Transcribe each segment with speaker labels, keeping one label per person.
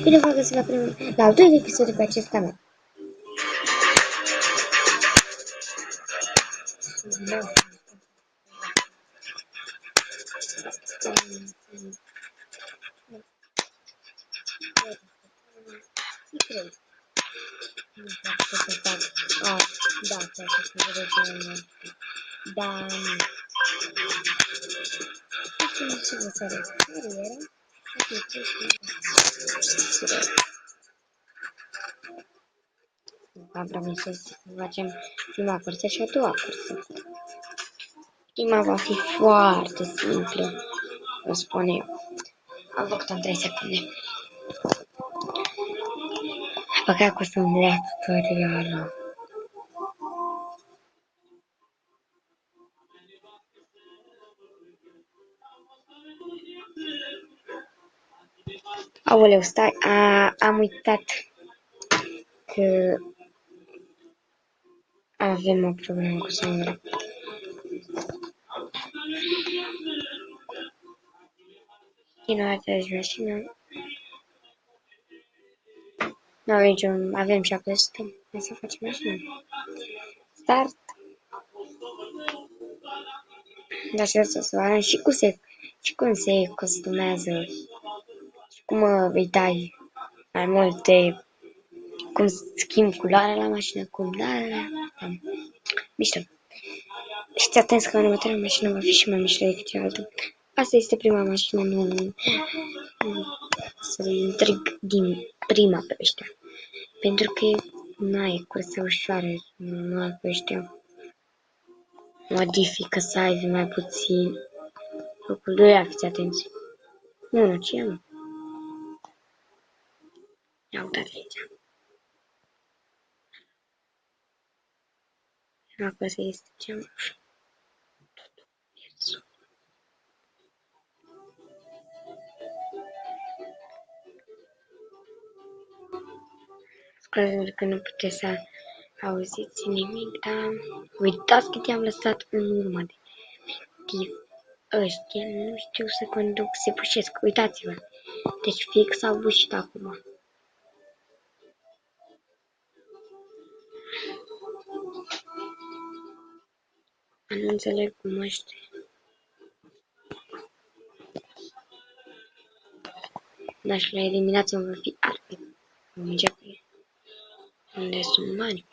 Speaker 1: Bine v-am găsit la al doilea episod de pe acest canal. Da, ce vă să arăt? Care era? Am promis să facem prima cursă și a doua cursă. Prima va fi foarte simplă, vă spun eu. Am făcut-o în 3 secunde. Păcat că sunt lea tutorialul. Aoleu, stai, am uitat că avem o problemă cu Sandra. Continuați mașina. Nu avem niciun, avem 700. Hai să facem mașina. Start. Dar și să vă arăt și cum se costumează și cum îi dai mai multe, cum schimbi culoarea la mașină, cum mișto. Știți atenți că în următoarea mașină va fi și mai mișto decât cealaltă. Asta este prima mașină, nu să-i intric din prima pe ăștia. Pentru că nu e cursă ușoară, nu pe ăștia. Modifică să aibă mai puțin. Locul 2, fiți atenți. Nu, ce am? Ia uitați aici. Acolo este cea mai ușor. Scuze că nu puteți să auziți nimic, dar uitați cât i-am lăsat în urmă de efectiv. Ăștia nu știu să conduc, se pușesc, uitați-vă. Deci fix au bușit acum. Nu înțeleg cum ăștia. Dar și la eliminație vor fi altfel. Vom începe unde sunt bani.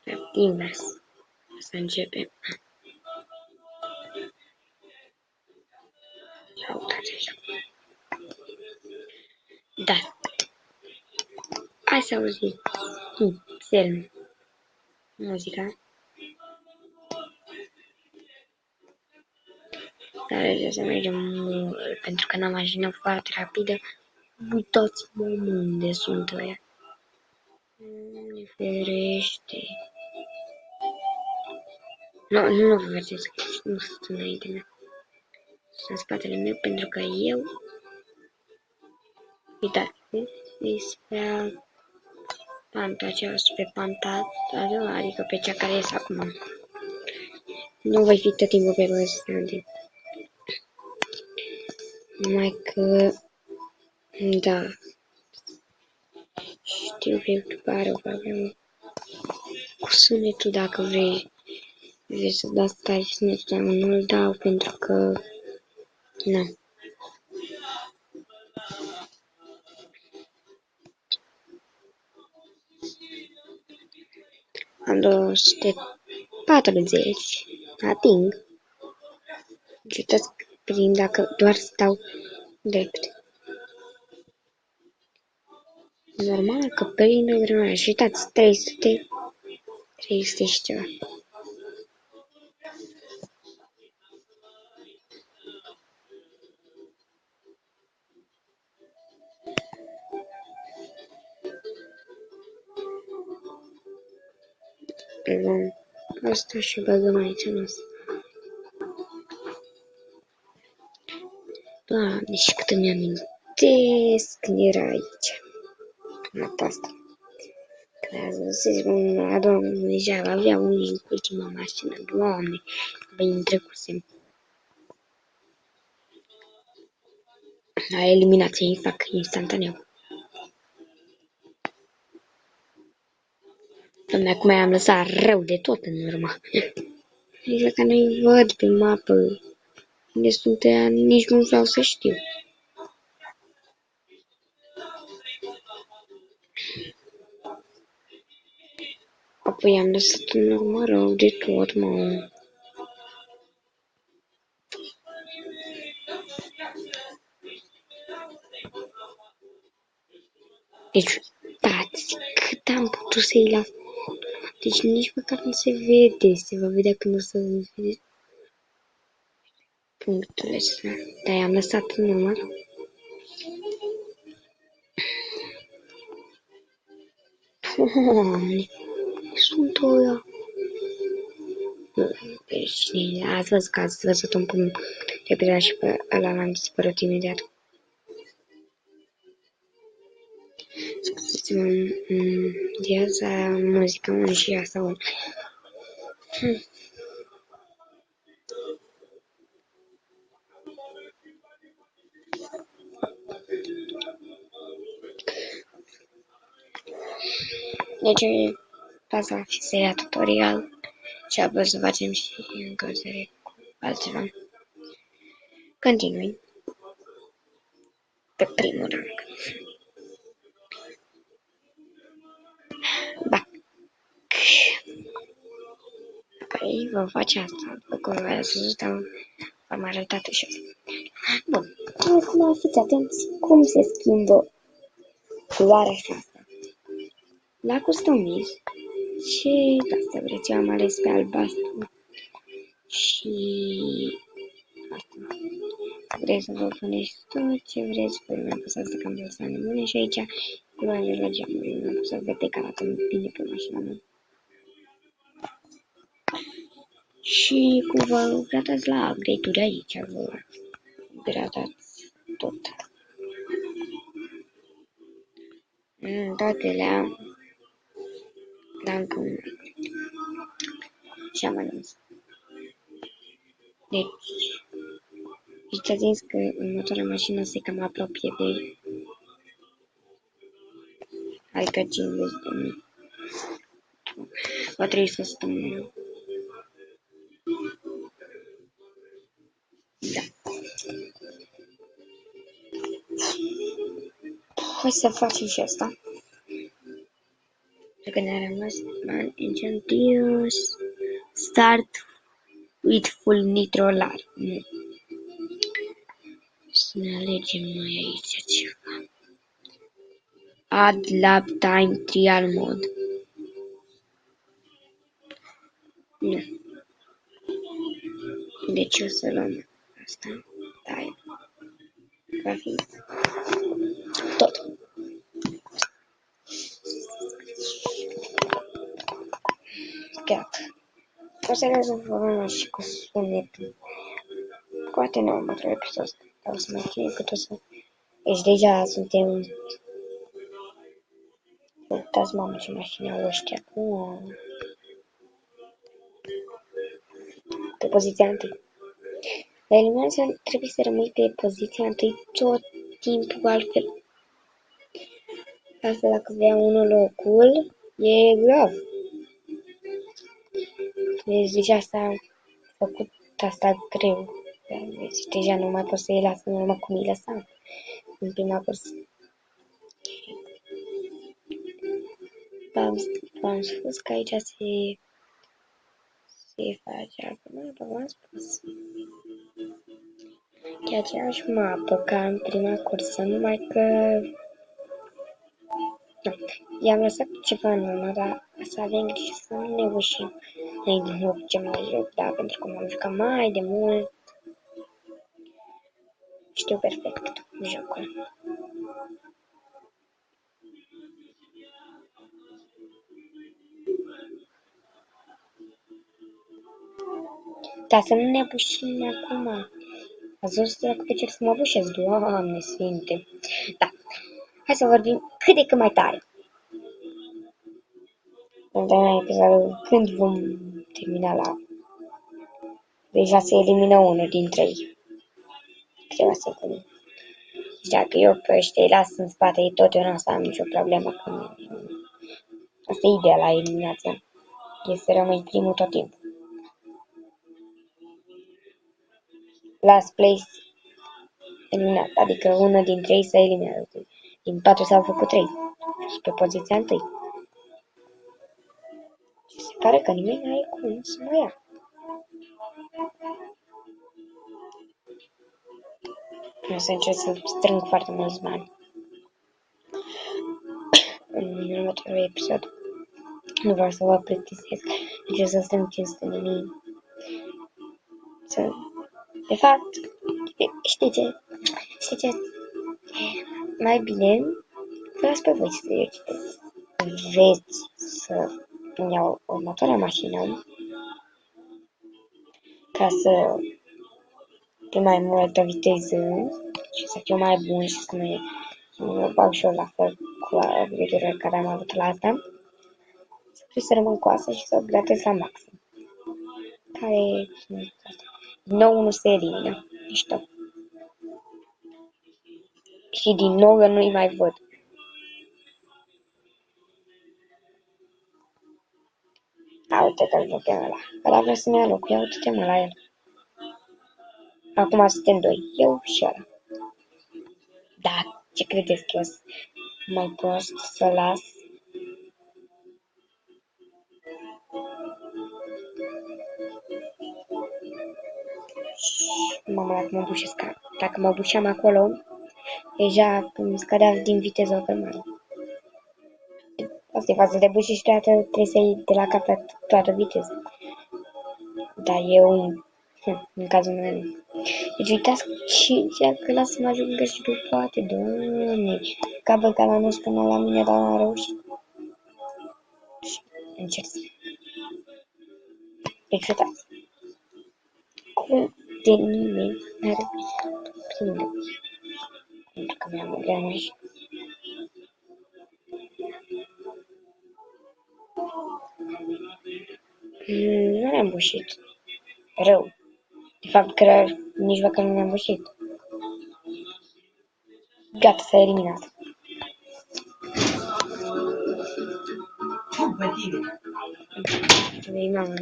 Speaker 1: Pe invers. Să începem. Ia uitați aici. Da. Hai să auziți. Serm. Muzica. Dar aici să mergem mult, pentru că n-am mașină foarte rapidă. Uitați-mă unde sunt ăia. Ne ferește. Nu vă vedeți, nu sunt înainte mea. Sunt în spatele meu, pentru că eu... Uitați, despre panta aceea, pe panta, adică pe cea care este acum. Nu voi fi tot timpul pe constante. Numai că... Da. Știu că YouTube are o problemă cu sunetul, dacă vrei să dați tare sunetul, dar nu-l dau pentru că... Nu. Am 240. Ating. Și uitați prin dacă doar stau drept. Normal că prinde vremea. Și uitați, 300 și ceva. Bun. Asta și băgăm aici în asta. Doamne, și cât îmi amintesc când era aici. În asta. Să spun, la doamne, deja avea unii în ultima mașină. Doamne, băi, îmi trecusem. La eliminație instantaneu. Doamne, acum am lăsat rău de tot în urmă. Adică că nu-i văd pe mapă unde sunt ea, nici nu vreau să știu. Apoi am lăsat în urmă rău de tot, mă. Deci, uitați cât am putut să iei la... Deci nici măcar nu se vede. Se va vedea când o să vede punctele astea. Dar am lăsat în urmă. Doamne, sunt ăia. Deci, ați văzut că ați văzut-o cum repede și pe ăla l-am dispărut imediat. Scuzați-mă, viața, muzica, unul și asta, un. Deci, asta va fi seria tutorial și apoi să facem și încă o serie cu altceva. Continui pe primul rang. Bac. Apoi vom face asta, după cum v-ați văzut, am arătat și asta. Bun, acum fiți atenți cum se schimbă culoarea și asta. La customiz și asta vreți, eu am ales pe albastru și asta. Vreți să vă puneți tot ce vreți, voi mi-am pus asta cam de să nebune și aici culoarea de la geamuri, mi-am pus asta de că arată bine pe mașina mea. Și cum vă gradați la update-uri aici, vă gradați tot. Toate le-am cum și am anunț. Deci, fiți atenți că următoarea mașină se cam apropie de, adică 50.000. Va trebui să stăm. Da. Hai să facem și asta. Dacă ne-a rămas Man Incendios Start with Full Nitrolar. Să ne alegem noi aici ceva. Add Lap Time Trial Mode. Nu. Deci o să luăm asta. Da, va fi tot. Gata. O să rezolvăm și cu sunetul. Poate nu mă trebuie pe toți. Dar o să mai fie cât o să... Deci deja suntem... Uitați, mamă, ce mașini au ăștia. Pe poziția întâi. La eliminare trebuie să rămâi pe poziția întâi tot timpul, altfel. Asta dacă vrea unul locul, e grav. Deci deja s-a făcut asta greu. Deci deja nu mai poți să-i las în urmă cum îi lăsam în prima cursă. V-am spus că aici se face acum, v-am spus. E aceeași mapă ca în prima cursă, numai că... Nu. I-am lăsat ceva în urmă, dar să avem grijă să nu ne ușim. Noi din nou ce mai joc, da, pentru că m-am jucat mai de mult. Știu perfect jocul. Dar să nu ne bușim acum. Ați văzut dacă pe cer să mă bușesc? Doamne sfinte. Da. Hai să vorbim cât de cât mai tare. Când vom termina la... Deja se elimină unul dintre ei. Câteva secunde. Și dacă eu pe ăștia îi las în spate, ei tot eu nu o să am nicio problemă. Asta e ideea la eliminația. E să rămâi primul tot timpul. Last place eliminat, adică unul dintre ei s-a eliminat. Din 4 s-au făcut 3. Și pe poziția 1. Și se pare că nimeni nu are cum să mă ia. O să încerc să strâng foarte mulți bani în următorul episod. Nu vreau să vă plictisesc. Încerc să strâng 500 de mii. De fapt, știi ce? Mai bine las pe voi să eu citesc. Vreți să îmi iau următoarea mașină ca să fie mai multă viteză și să fiu mai bun și să mă bag și eu la fel cu abilitățile care am avut la asta. Să rămân cu asta și să o gratez la maxim. Care sunt asta? Din nou nu se elimină. Mișto. Și din nou eu nu-i mai văd. Uite-te-l văd pe ăla. Ăla vrea să-mi ia locul. Ia uite-te mă la el. Acum suntem doi. Eu și ăla. Da, ce credeți că eu sunt mai prost să las? Mamă, dacă mă bușeam acolo, deja îmi scădea din viteză pe mare. Asta e față de bușii și trebuie să iei de la capăt toată viteză. Dar eu, în cazul meu, deci uitați și că lasă să mă ajungă și pe toate, doamne. Ca la nu până la mine, dar n-a reușit. Și încerc să... Deci uitați. Cum de nimeni n-a reușit primul. Pentru că mi-am o grea mașină. Nu ne-am bușit. Rău. De fapt, că nici măcar nu ne-am bușit. Gata, s-a eliminat. Vei, mamă.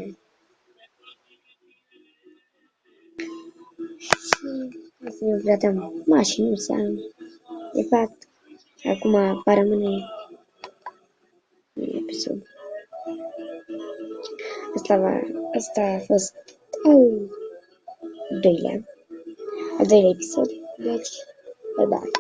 Speaker 1: Și să ne vedem mașinuța. De fapt, acum va rămâne un episod. Asta a fost al doilea episod. Deci, bye bye.